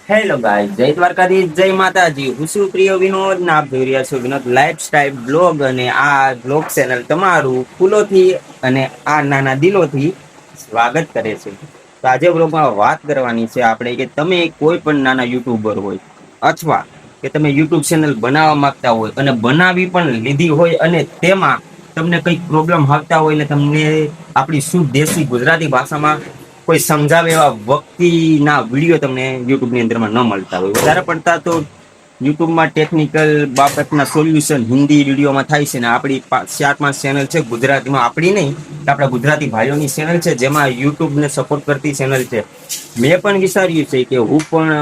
Hello guys, જય દ્વારકાધીશ, જય માતાજી. હું છું પ્રિય વિનોદ ને આપ જોઈ રહ્યા છો વિનોદ લાઈફસ્ટાઈલ બ્લોગ. અને આ બ્લોગ ચેનલ તમારું ફૂલોથી અને આ નાના દિલોથી સ્વાગત કરે છે. તો આજે બ્લોગમાં વાત કરવાની છે આપણે કે તમે કોઈ પણ નાના યુટ્યુબર હોય અથવા કે તમે યુટ્યુબ ચેનલ બનાવવા માંગતા હોય અને બનાવી પણ લીધી હોય અને તેમાં તમને કંઈક પ્રોબ્લેમ આવતા હોય ને તમને આપણી શુદ્ધ દેશી ગુજરાતી ભાષામાં કોઈ સમજાવે એવા વ્યક્તિના વિડીયો તમને યુટ્યુબની અંદરમાં ન મળતા હોય. વધારે પડતા તો યુટ્યુબમાં ટેકનિકલ બાબતના સોલ્યુશન હિન્દી વિડીયોમાં થાય છે ને આપણી 4-5 ચેનલ છે ગુજરાતીમાં, આપણી નહીં, આપણા ગુજરાતી ભાઈઓની ચેનલ છે જેમાં યુટ્યુબને સપોર્ટ કરતી ચેનલ છે. મેં પણ વિચાર્યું છે કે હું પણ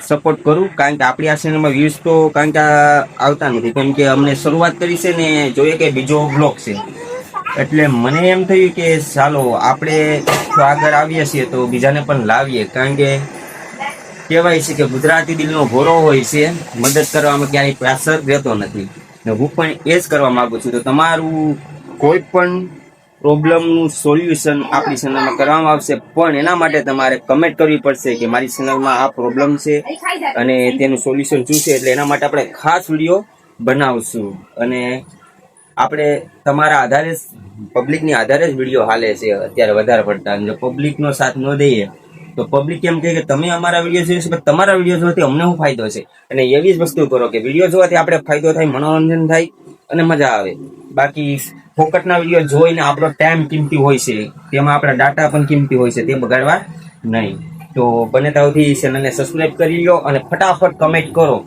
સપોર્ટ કરું, કારણ કે આપણી આ ચેનલમાં વ્યૂઝ તો કારણ કે આવતા નથી, કેમ કે અમને શરૂઆત કરી છે ને જોઈએ કે બીજો બ્લોગ છે. એટલે મને એમ થયું કે ચાલો આપણે આગળ આવીએ છીએ તો બીજાને પણ લાવીએ, કારણ કે કહેવાય છે કે ગુજરાતી દિલનો ભોરો હોય છે, મદદ કરવામાં ક્યારેય પાછળ રહેતો નથી. ને હું પણ એ જ કરવા માંગુ છું. તો તમારું કોઈ પણ પ્રોબ્લેમનું સોલ્યુશન આપણી ચેનલમાં કરવામાં આવશે, પણ એના માટે તમારે કમેન્ટ કરવી પડશે કે મારી ચેનલમાં આ પ્રોબ્લેમ છે અને તેનું સોલ્યુશન શું છે. એટલે એના માટે આપણે ખાસ વિડીયો બનાવશું અને આપણે તમારા આધારે પબ્લિકની આધારે જ વિડીયો હાલે છે અત્યારે વધારે પડતા. જો પબ્લિકનો સાથ ન દઈએ તો પબ્લિક એમ કહે કે તમે અમારા વિડીયો જોઈ શકો, તમારા વિડીયો જોવાથી અમને શું ફાયદો છે. અને એવી જ વસ્તુ કરો કે વિડીયો જોવાથી આપણે ફાયદો થાય, મનોરંજન થાય અને મજા આવે. બાકી ફોકટના વિડીયો જોઈને આપણો ટાઈમ કિંમતી હોય છે, તેમાં આપણા ડાટા પણ કિંમતી હોય છે, તે બગાડવા નહીં. તો બને ત્યાંથી ચેનલને સબસ્ક્રાઈબ કરી લો અને ફટાફટ કમેન્ટ કરો.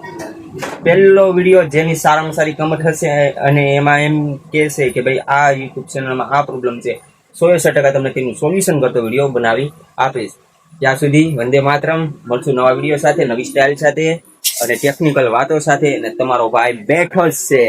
પહેલો વિડીયો જેની સારામાં સારી કમેન્ટ હશે અને એમાં એમ કહેશે કે ભાઈ આ યુટ્યુબ ચેનલમાં આ પ્રોબ્લેમ છે, 100% તમને તેનું સોલ્યુશન કરતો વિડીયો બનાવી આપીશ. ત્યાં સુધી વંદે માતરમ. મળશું નવા વિડીયો સાથે, નવી સ્ટાઇલ સાથે અને ટેકનિકલ વાતો સાથે. અને તમારો ભાઈ બેઠો જ છે.